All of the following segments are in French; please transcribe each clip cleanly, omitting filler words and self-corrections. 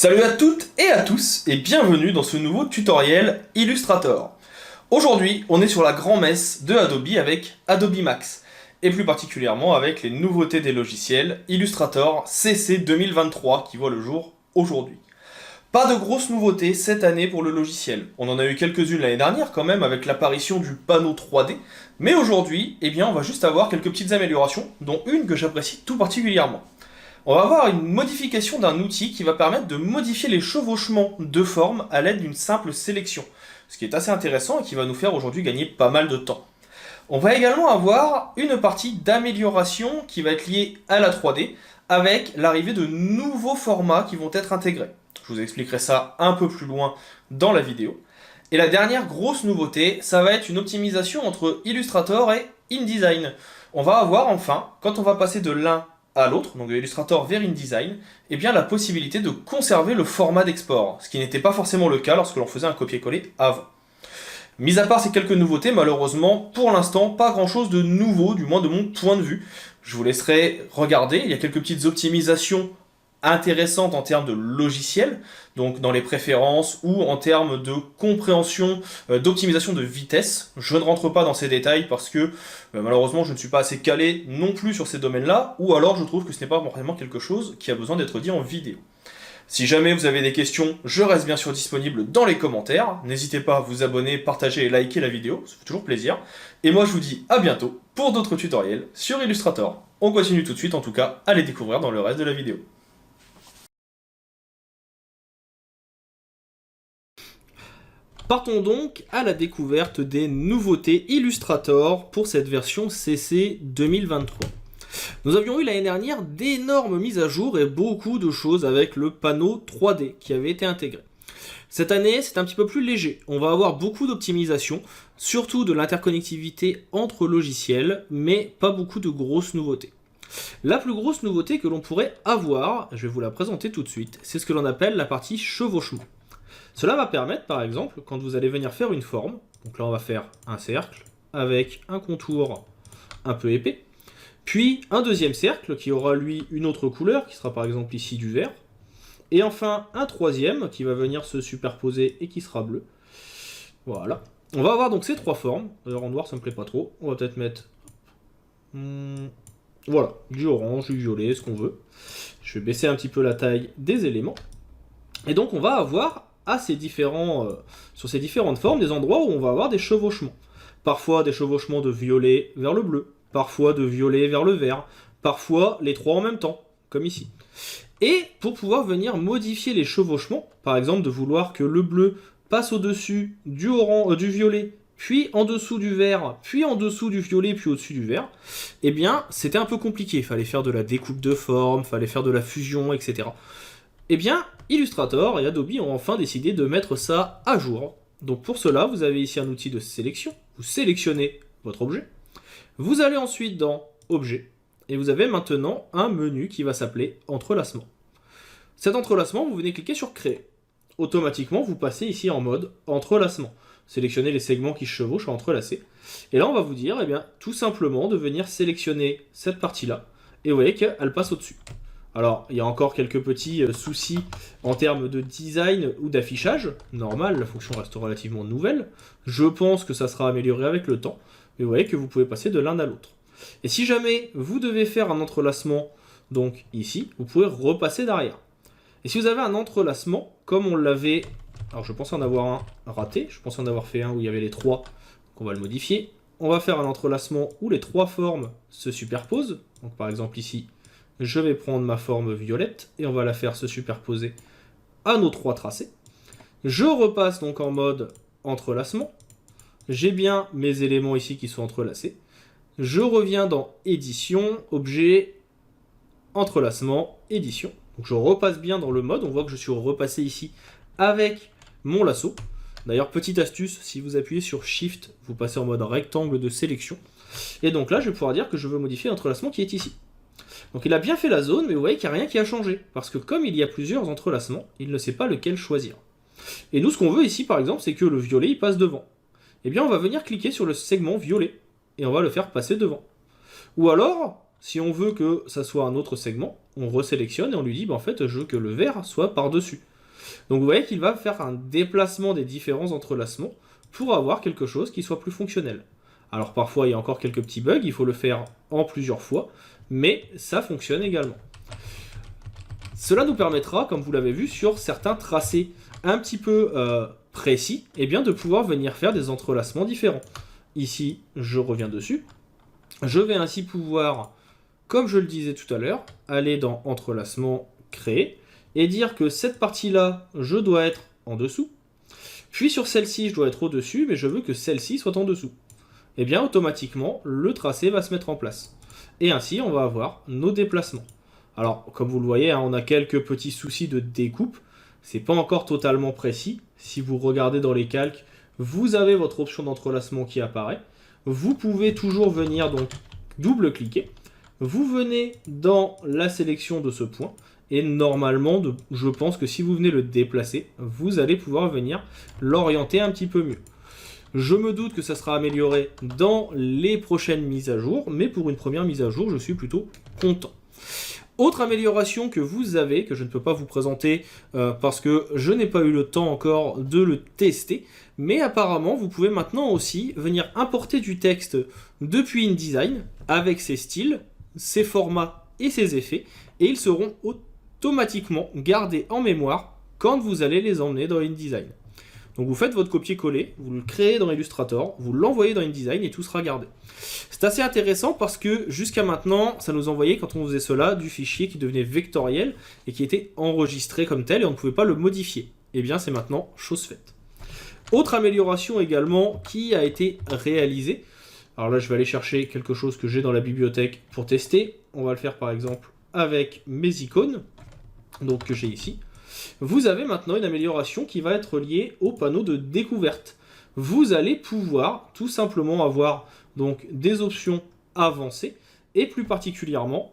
Salut à toutes et à tous et bienvenue dans ce nouveau tutoriel Illustrator. Aujourd'hui, on est sur la grand-messe de Adobe avec Adobe Max et plus particulièrement avec les nouveautés des logiciels Illustrator CC 2023 qui voit le jour aujourd'hui. Pas de grosses nouveautés cette année pour le logiciel. On en a eu quelques-unes l'année dernière quand même avec l'apparition du panneau 3D, mais aujourd'hui, on va juste avoir quelques petites améliorations, dont une que j'apprécie tout particulièrement. On va avoir une modification d'un outil qui va permettre de modifier les chevauchements de forme à l'aide d'une simple sélection, ce qui est assez intéressant et qui va nous faire aujourd'hui gagner pas mal de temps. On va également avoir une partie d'amélioration qui va être liée à la 3D avec l'arrivée de nouveaux formats qui vont être intégrés. Je vous expliquerai ça un peu plus loin dans la vidéo. Et la dernière grosse nouveauté, ça va être une optimisation entre Illustrator et InDesign. On va avoir enfin, quand on va passer de l'un à l'autre, donc de Illustrator vers InDesign, la possibilité de conserver le format d'export, ce qui n'était pas forcément le cas lorsque l'on faisait un copier-coller avant. Mis à part ces quelques nouveautés, malheureusement, pour l'instant, pas grand chose de nouveau, du moins de mon point de vue. Je vous laisserai regarder, il y a quelques petites optimisations intéressantes en termes de logiciel, donc dans les préférences ou en termes de compréhension, d'optimisation de vitesse. Je ne rentre pas dans ces détails parce que malheureusement je ne suis pas assez calé non plus sur ces domaines-là, ou alors je trouve que ce n'est pas vraiment quelque chose qui a besoin d'être dit en vidéo. Si jamais vous avez des questions, je reste bien sûr disponible dans les commentaires. N'hésitez pas à vous abonner, partager et liker la vidéo, ça fait toujours plaisir. Et moi je vous dis à bientôt pour d'autres tutoriels sur Illustrator. On continue tout de suite en tout cas à les découvrir dans le reste de la vidéo. Partons donc à la découverte des nouveautés Illustrator pour cette version CC 2023. Nous avions eu l'année dernière d'énormes mises à jour et beaucoup de choses avec le panneau 3D qui avait été intégré. Cette année, c'est un petit peu plus léger. On va avoir beaucoup d'optimisation, surtout de l'interconnectivité entre logiciels, mais pas beaucoup de grosses nouveautés. La plus grosse nouveauté que l'on pourrait avoir, je vais vous la présenter tout de suite, c'est ce que l'on appelle la partie chevauchement. Cela va permettre, par exemple, quand vous allez venir faire une forme, donc là on va faire un cercle avec un contour un peu épais, puis un deuxième cercle qui aura lui une autre couleur, qui sera par exemple ici du vert, et enfin un troisième qui va venir se superposer et qui sera bleu. Voilà. On va avoir donc ces trois formes, d'ailleurs en noir ça me plaît pas trop, on va peut-être mettre voilà, du orange, du violet, ce qu'on veut. Je vais baisser un petit peu la taille des éléments, et donc on va avoir sur ces différentes formes, des endroits où on va avoir des chevauchements. Parfois des chevauchements de violet vers le bleu, parfois de violet vers le vert, parfois les trois en même temps, comme ici. Et pour pouvoir venir modifier les chevauchements, par exemple de vouloir que le bleu passe au-dessus du violet, puis en dessous du vert, puis en dessous du violet, puis au-dessus du vert, c'était un peu compliqué. Il fallait faire de la découpe de forme, il fallait faire de la fusion, etc. Illustrator et Adobe ont enfin décidé de mettre ça à jour. Donc pour cela, vous avez ici un outil de sélection. Vous sélectionnez votre objet. Vous allez ensuite dans Objet. Et vous avez maintenant un menu qui va s'appeler Entrelacement. Cet entrelacement, vous venez cliquer sur Créer. Automatiquement, vous passez ici en mode Entrelacement. Sélectionnez les segments qui se chevauchent à entrelacer. Et là, on va vous dire, tout simplement de venir sélectionner cette partie-là. Et vous voyez qu'elle passe au-dessus. Alors, il y a encore quelques petits soucis en termes de design ou d'affichage. Normal, la fonction reste relativement nouvelle. Je pense que ça sera amélioré avec le temps. Mais vous voyez que vous pouvez passer de l'un à l'autre. Et si jamais vous devez faire un entrelacement, donc ici, vous pouvez repasser derrière. Et si vous avez un entrelacement, comme on l'avait... Alors, je pense en avoir un raté. Je pense en avoir fait un où il y avait les trois. Donc, on va le modifier. On va faire un entrelacement où les trois formes se superposent. Donc, par exemple, ici... Je vais prendre ma forme violette et on va la faire se superposer à nos trois tracés. Je repasse donc en mode entrelacement. J'ai bien mes éléments ici qui sont entrelacés. Je reviens dans édition, objet, entrelacement, édition. Donc je repasse bien dans le mode. On voit que je suis repassé ici avec mon lasso. D'ailleurs, petite astuce, si vous appuyez sur Shift, vous passez en mode rectangle de sélection. Et donc là, je vais pouvoir dire que je veux modifier l'entrelacement qui est ici. Donc il a bien fait la zone, mais vous voyez qu'il n'y a rien qui a changé. Parce que comme il y a plusieurs entrelacements, il ne sait pas lequel choisir. Et nous, ce qu'on veut ici, par exemple, c'est que le violet, il passe devant. On va venir cliquer sur le segment violet, et on va le faire passer devant. Ou alors, si on veut que ça soit un autre segment, on resélectionne et on lui dit, en fait, je veux que le vert soit par-dessus. Donc vous voyez qu'il va faire un déplacement des différents entrelacements pour avoir quelque chose qui soit plus fonctionnel. Alors parfois il y a encore quelques petits bugs, il faut le faire en plusieurs fois, mais ça fonctionne également. Cela nous permettra, comme vous l'avez vu, sur certains tracés un petit peu précis, eh bien, de pouvoir venir faire des entrelacements différents. Ici, je reviens dessus. Je vais ainsi pouvoir, comme je le disais tout à l'heure, aller dans entrelacement, créer, et dire que cette partie-là, je dois être en dessous. Puis sur celle-ci, je dois être au-dessus, mais je veux que celle-ci soit en dessous. Eh bien, automatiquement, le tracé va se mettre en place. Et ainsi, on va avoir nos déplacements. Alors, comme vous le voyez, on a quelques petits soucis de découpe. C'est pas encore totalement précis. Si vous regardez dans les calques, vous avez votre option d'entrelacement qui apparaît. Vous pouvez toujours venir donc double-cliquer. Vous venez dans la sélection de ce point. Et normalement, je pense que si vous venez le déplacer, vous allez pouvoir venir l'orienter un petit peu mieux. Je me doute que ça sera amélioré dans les prochaines mises à jour, mais pour une première mise à jour, je suis plutôt content. Autre amélioration que vous avez, que je ne peux pas vous présenter parce que je n'ai pas eu le temps encore de le tester, mais apparemment vous pouvez maintenant aussi venir importer du texte depuis InDesign avec ses styles, ses formats et ses effets, et ils seront automatiquement gardés en mémoire quand vous allez les emmener dans InDesign. Donc vous faites votre copier-coller, vous le créez dans Illustrator, vous l'envoyez dans InDesign et tout sera gardé. C'est assez intéressant parce que jusqu'à maintenant, ça nous envoyait, quand on faisait cela, du fichier qui devenait vectoriel et qui était enregistré comme tel et on ne pouvait pas le modifier. Et bien c'est maintenant chose faite. Autre amélioration également qui a été réalisée. Alors là je vais aller chercher quelque chose que j'ai dans la bibliothèque pour tester. On va le faire par exemple avec mes icônes, donc que j'ai ici. Vous avez maintenant une amélioration qui va être liée au panneau de découverte. Vous allez pouvoir tout simplement avoir donc des options avancées et plus particulièrement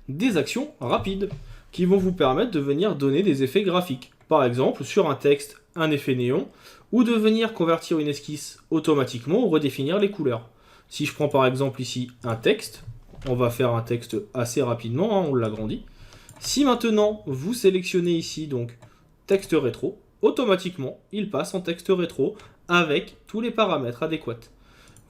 des actions rapides qui vont vous permettre de venir donner des effets graphiques. Par exemple, sur un texte, un effet néon, ou de venir convertir une esquisse automatiquement ou redéfinir les couleurs. Si je prends par exemple ici un texte, on va faire un texte assez rapidement, on l'agrandit. Si maintenant vous sélectionnez ici donc texte rétro, automatiquement il passe en texte rétro avec tous les paramètres adéquats.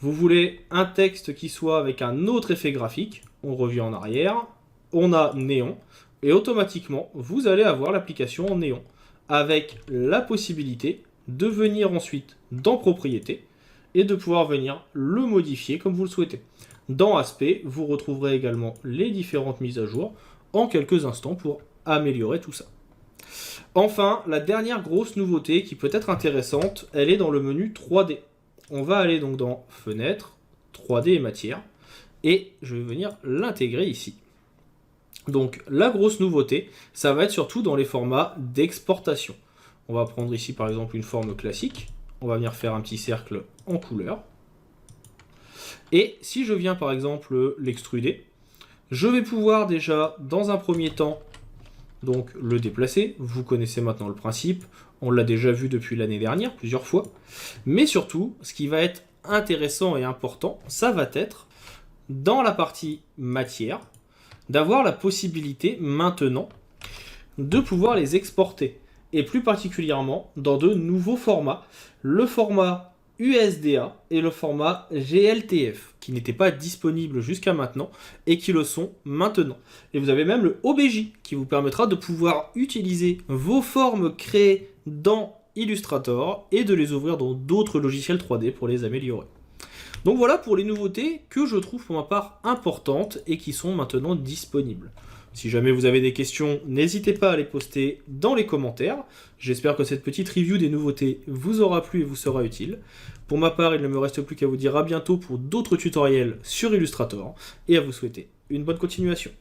Vous voulez un texte qui soit avec un autre effet graphique, on revient en arrière, on a néon, et automatiquement vous allez avoir l'application en néon, avec la possibilité de venir ensuite dans propriétés et de pouvoir venir le modifier comme vous le souhaitez. Dans Aspect, vous retrouverez également les différentes mises à jour en quelques instants pour améliorer tout ça. Enfin, la dernière grosse nouveauté qui peut être intéressante, elle est dans le menu 3D. On va aller donc dans Fenêtre, 3D et Matière, et je vais venir l'intégrer ici. Donc la grosse nouveauté, ça va être surtout dans les formats d'exportation. On va prendre ici par exemple une forme classique, on va venir faire un petit cercle en couleur. Et si je viens par exemple l'extruder, je vais pouvoir déjà dans un premier temps donc le déplacer. Vous connaissez maintenant le principe, on l'a déjà vu depuis l'année dernière plusieurs fois. Mais surtout, ce qui va être intéressant et important, ça va être dans la partie matière, d'avoir la possibilité maintenant de pouvoir les exporter. Et plus particulièrement dans de nouveaux formats. Le format USDA et le format GLTF, qui n'étaient pas disponibles jusqu'à maintenant et qui le sont maintenant. Et vous avez même le OBJ qui vous permettra de pouvoir utiliser vos formes créées dans Illustrator et de les ouvrir dans d'autres logiciels 3D pour les améliorer. Donc voilà pour les nouveautés que je trouve pour ma part importantes et qui sont maintenant disponibles. Si jamais vous avez des questions, n'hésitez pas à les poster dans les commentaires. J'espère que cette petite review des nouveautés vous aura plu et vous sera utile. Pour ma part, il ne me reste plus qu'à vous dire à bientôt pour d'autres tutoriels sur Illustrator et à vous souhaiter une bonne continuation.